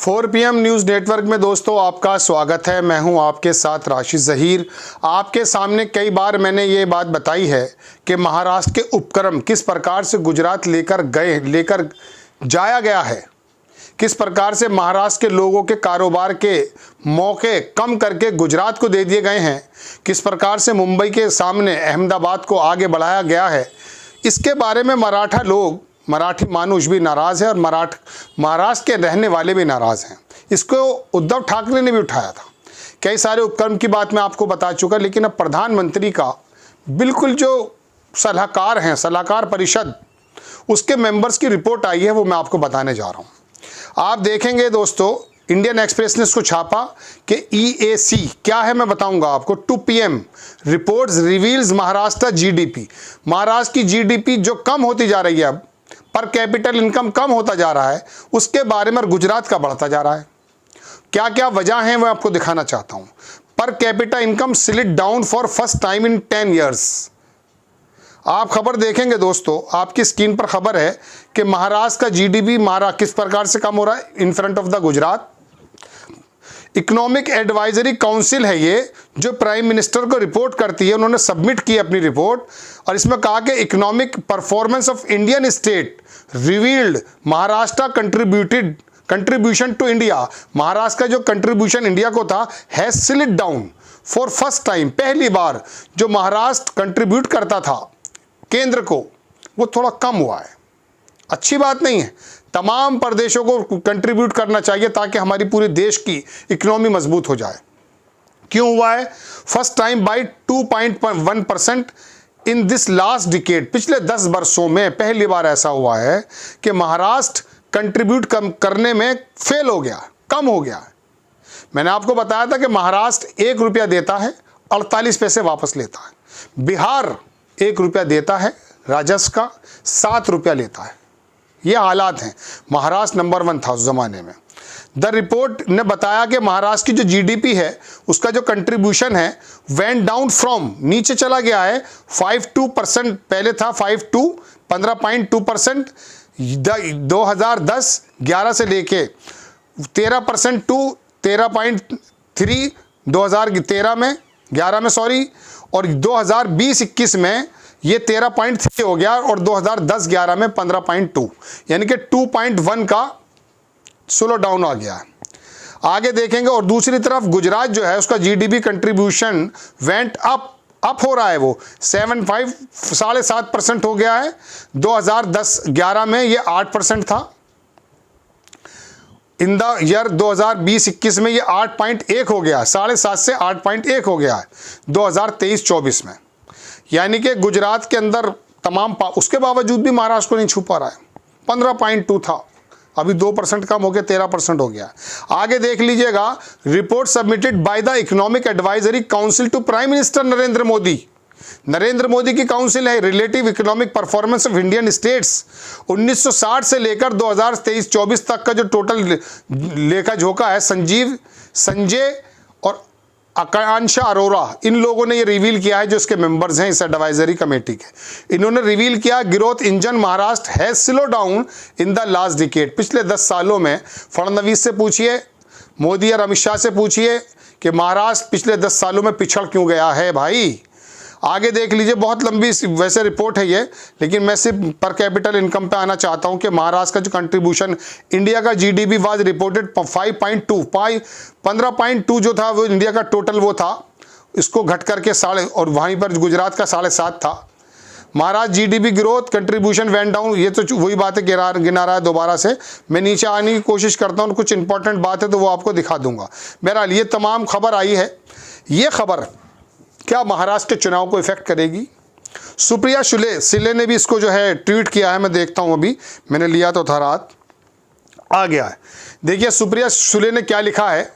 4 PM news network में दोस्तों आपका स्वागत है। मैं हूं आपके साथ राशिद ज़हीर। आपके सामने कई बार मैंने ये बात बताई है कि महाराष्ट्र के उपक्रम किस प्रकार से गुजरात लेकर जाया गया है, किस प्रकार से महाराष्ट्र के लोगों के कारोबार के मौके कम करके गुजरात को दे दिए गए हैं, किस प्रकार से मुंबई के सामने अहमदाबाद को आगे बढ़ाया गया है। इसके बारे में मराठी मानुष भी नाराज़ है और महाराष्ट्र के रहने वाले भी नाराज़ हैं। इसको उद्धव ठाकरे ने भी उठाया था। कई सारे उपक्रम की बात मैं आपको बता चुका, लेकिन अब प्रधानमंत्री का बिल्कुल जो सलाहकार हैं, सलाहकार परिषद, उसके मेंबर्स की रिपोर्ट आई है, वो मैं आपको बताने जा रहा हूँ। आप देखेंगे दोस्तों, इंडियन एक्सप्रेस ने इसको छापा कि EAC क्या है मैं बताऊंगा आपको। 2 PM reports reveals Maharashtra GDP, Maharashtra की GDP जो कम होती जा रही है, अब पर कैपिटल इनकम कम होता जा रहा है, उसके बारे में, और गुजरात का बढ़ता जा रहा है। क्या क्या वजह है मैं आपको दिखाना चाहता हूं। पर capita income slid down for first time in 10 years। आप खबर देखेंगे दोस्तों, आपकी स्क्रीन पर खबर है कि महाराष्ट्र का GDP किस प्रकार से कम हो रहा है in front of the Gujarat. Economic advisory council है ये, जो प्राइम मिनिस्टर को रिपोर्ट करती है। उन्होंने सबमिट की अपनी रिपोर्ट और इसमें कहा कि economic performance of Indian state revealed Maharashtra contribution to India, Maharashtra का जो कंट्रीब्यूशन इंडिया को था, has slid down for first time. पहली बार जो महाराष्ट्र कंट्रीब्यूट करता था केंद्र को, वो थोड़ा कम हुआ है। अच्छी बात नहीं है, तमाम प्रदेशों को कंट्रीब्यूट करना चाहिए ताकि हमारी पूरे देश की इकोनॉमी मजबूत हो जाए। क्यों हुआ है? First time by 2.1% in this last decade, पिछले 10 वर्षों में पहली बार ऐसा हुआ है कि महाराष्ट्र कंट्रीब्यूट करने में फेल हो गया, कम हो गया। मैंने आपको बताया था कि महाराष्ट्र 1 रुपया देता है, 48 पैसे वापस लेता है। बिहार 1 रुपया देता है राजस्व का, 7 रुपया लेता है। ये हालात हैं। महाराष्ट्र नंबर 1 था उस जमाने में। द रिपोर्ट ने बताया कि महाराष्ट्र की जो GDP है, उसका जो कंट्रीब्यूशन है, वेंट डाउन फ्रॉम, नीचे चला गया है 5.2%, पहले था 15.2%, 2010-11 से लेके 13% टू 13.3 2013 में 11 में सॉरी, और 2020-21 में ये 13.3 हो गया और 2010-11 में 15.2, यानी कि 2.1 का स्लो डाउन आ गया। आगे देखेंगे, और दूसरी तरफ गुजरात जो है, उसका GDP कंट्रीब्यूशन वेंट अप हो रहा है, वो 7.5% हो गया है। 2010-11 में ये 8% था। इन द ईयर 2020-21 में ये 8.1 हो गया, 7.5 से 8.1 हो गया है 2023-24 में। यानी कि गुजरात के अंदर उसके बावजूद भी महाराष्ट्र को नहीं छू पा रहा है। 15.2 था, अभी 2% कम हो गया, 13% हो गया। आगे देख लीजिएगा, report submitted by the economic advisory council to prime minister Narendra Modi की काउंसिल है, relative economic performance of Indian states. 1960 से लेकर 2023-24 तक का जो टोटल लेखा जोखा है, संजय और आकांक्षा अरोरा, इन लोगों ने ये रिवील किया है, जो इसके मेंबर्स हैं इस एडवाइजरी कमेटी के। इन्होंने रिवील किया, growth engine Maharashtra has slow down in the last decade. पिछले 10 सालों में फडणवीस से पूछिए, मोदी और अमित शाह से पूछिए कि महाराष्ट्र पिछले 10 सालों में पिछड़ क्यों गया है भाई। आगे देख लीजिए, बहुत लंबी वैसे रिपोर्ट है ये, लेकिन मैं सिर्फ पर कैपिटल इनकम पे आना चाहता हूं कि महाराष्ट्र का जो कंट्रीब्यूशन इंडिया का GDP वाज रिपोर्टेड 15.2 जो था वो इंडिया का टोटल वो था, इसको घट करके 7.5, और वहीं पर गुजरात का 7.5 था। Maharashtra GDP growth contribution went down, ये तो वही बात है, गिना रहा है दोबारा से। मैं नीचे आने की कोशिश करता हूँ, कुछ इंपॉर्टेंट बात है तो वो आपको दिखा दूंगा। बहरहाल ये तमाम खबर आई है। ये खबर क्या महाराष्ट्र के चुनाव को इफेक्ट करेगी? सुप्रिया सुले ने भी इसको जो है ट्वीट किया है, मैं देखता हूं, अभी मैंने लिया तो था, रात आ गया है। देखिए सुप्रिया सुले ने क्या लिखा है।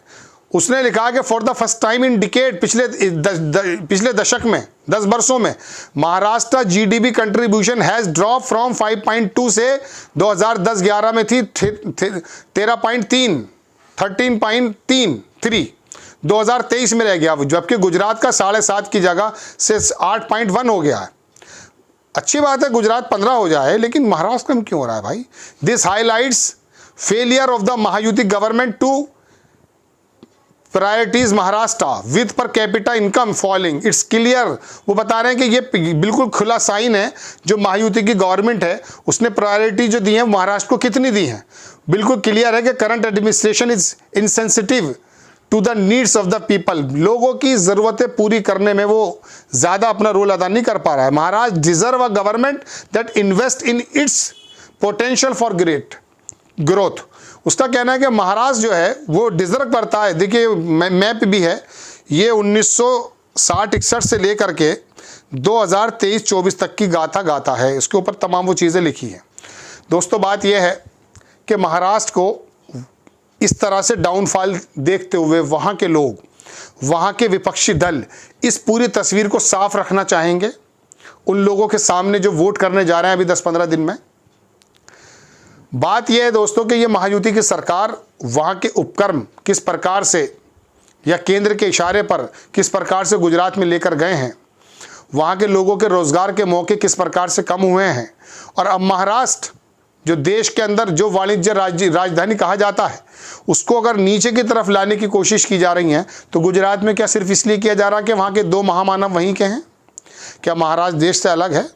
उसने लिखा कि for the first time in decade, पिछले दशक में, 10 वर्षों में, Maharashtra GDP contribution has drop from 5.2 से 2010-11 में थी 13.3 2023 में रह गया, जबकि गुजरात का 7.5 की जगह से 8.1 हो गया है। अच्छी बात है गुजरात 15 हो जाए, लेकिन महाराष्ट्र में क्यों हो रहा है भाई? This highlights failure of the Mahayuti government to prioritise Maharashtra with per capita income falling, it's clear. वो बता रहे हैं कि ये बिल्कुल खुला साइन है, जो महायुति की गवर्नमेंट है उसने प्रायोरिटी जो दी है महाराष्ट्र को कितनी दी है, बिल्कुल क्लियर है कि current administration is insensitive to the needs of the people. लोगों की ज़रूरतें पूरी करने में वो ज़्यादा अपना रोल अदा नहीं कर पा रहा है। Maharashtra deserve a government that invest in its potential for great growth. उसका कहना है कि महाराष्ट्र जो है वो डिजर्व करता है। देखिए मैप भी है, ये 1960-61 से लेकर के 2023-24 तक की गाथा गाता है, इसके ऊपर तमाम वो चीज़ें लिखी हैं। दोस्तों बात यह है कि महाराष्ट्र को इस तरह से डाउनफॉल देखते हुए वहाँ के लोग, वहाँ के विपक्षी दल इस पूरी तस्वीर को साफ रखना चाहेंगे उन लोगों के सामने जो वोट करने जा रहे हैं अभी 10-15 दिन में। बात यह है दोस्तों कि ये महायुति की सरकार वहाँ के उपक्रम किस प्रकार से या केंद्र के इशारे पर किस प्रकार से गुजरात में लेकर गए हैं, वहाँ के लोगों के रोज़गार के मौके किस प्रकार से कम हुए हैं, और अब महाराष्ट्र जो देश के अंदर जो वाणिज्य राजधानी कहा जाता है उसको अगर नीचे की तरफ लाने की कोशिश की जा रही है, तो गुजरात में क्या सिर्फ इसलिए किया जा रहा है कि वहाँ के 2 महामानव वहीं के हैं? क्या महाराष्ट्र देश से अलग है?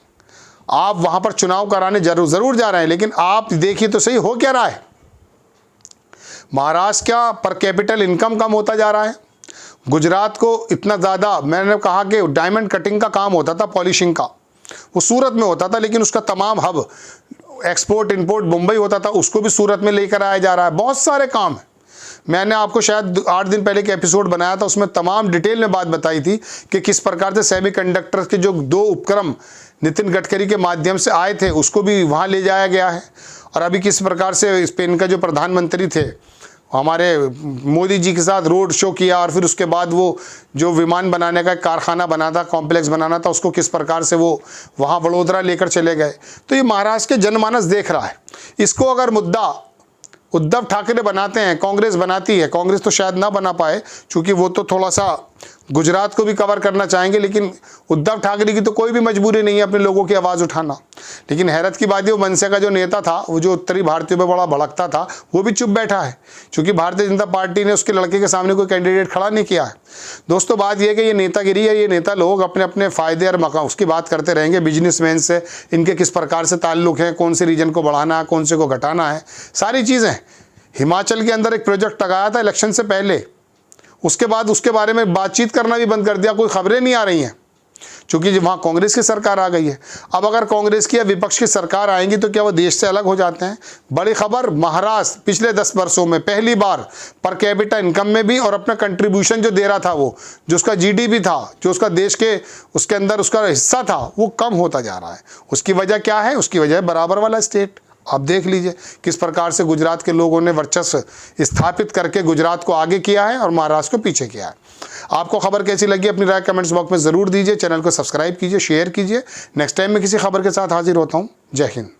आप वहाँ पर चुनाव कराने ज़रूर जा रहे हैं, लेकिन आप देखिए तो सही हो क्या रहा है। महाराष्ट्र क्या पर कैपिटल इनकम कम होता जा रहा है। गुजरात को इतना ज़्यादा, मैंने कहा कि डायमंड कटिंग का काम होता था, पॉलिशिंग का, वो सूरत में होता था, लेकिन उसका तमाम हब एक्सपोर्ट इंपोर्ट मुंबई होता था, उसको भी सूरत में लेकर आया जा रहा है। बहुत सारे काम हैं। मैंने आपको शायद 8 दिन पहले एक एपिसोड बनाया था, उसमें तमाम डिटेल में बात बताई थी कि किस प्रकार से सेमीकंडक्टर के जो 2 उपक्रम नितिन गडकरी के माध्यम से आए थे उसको भी वहाँ ले जाया गया है। और अभी किस प्रकार से स्पेन का जो प्रधानमंत्री थे हमारे मोदी जी के साथ रोड शो किया, और फिर उसके बाद वो जो विमान बनाने का कारखाना बना था, कॉम्प्लेक्स बनाना था, उसको किस प्रकार से वो वहाँ वडोदरा लेकर चले गए। तो ये महाराष्ट्र के जनमानस देख रहा है। इसको अगर मुद्दा उद्धव ठाकरे बनाते हैं, कांग्रेस बनाती है, कांग्रेस तो शायद ना बना पाए क्योंकि वो तो थोड़ा सा गुजरात को भी कवर करना चाहेंगे, लेकिन उद्धव ठाकरे की तो कोई भी मजबूरी नहीं है अपने लोगों की आवाज़ उठाना। लेकिन हैरत की बात है, वो मनसे का जो नेता था, वो जो उत्तरी भारतीयों में बड़ा भड़कता था, वो भी चुप बैठा है क्योंकि भारतीय जनता पार्टी ने उसके लड़के के सामने कोई कैंडिडेट खड़ा नहीं किया है। दोस्तों बात यह है कि ये नेतागिरी है, ये नेता लोग अपने अपने फ़ायदे और मका उसकी बात करते रहेंगे। बिजनेसमैन से इनके किस प्रकार से ताल्लुक़ हैं, कौन से रीजन को बढ़ाना है, कौन से को घटाना है, सारी चीज़ें। हिमाचल के अंदर एक प्रोजेक्ट लगाया था इलेक्शन से पहले, उसके बाद उसके बारे में बातचीत करना भी बंद कर दिया, कोई खबरें नहीं आ रही हैं क्योंकि वहाँ कांग्रेस की सरकार आ गई है। अब अगर कांग्रेस की या विपक्ष की सरकार आएंगी तो क्या वो देश से अलग हो जाते हैं? बड़ी खबर, महाराष्ट्र पिछले 10 वर्षों में पहली बार पर कैपिटा इनकम में भी और अपना कंट्रीब्यूशन जो दे रहा था, वो जो उसका जीडीपी था, जो उसका देश के उसके अंदर उसका हिस्सा था, वो कम होता जा रहा है। उसकी वजह क्या है? उसकी वजह है बराबर वाला स्टेट। आप देख लीजिए किस प्रकार से गुजरात के लोगों ने वर्चस्व स्थापित करके गुजरात को आगे किया है और महाराष्ट्र को पीछे किया है। आपको खबर कैसी लगी अपनी राय कमेंट्स बॉक्स में ज़रूर दीजिए। चैनल को सब्सक्राइब कीजिए, शेयर कीजिए। नेक्स्ट टाइम मैं किसी खबर के साथ हाजिर होता हूँ। जय हिंद।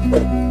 you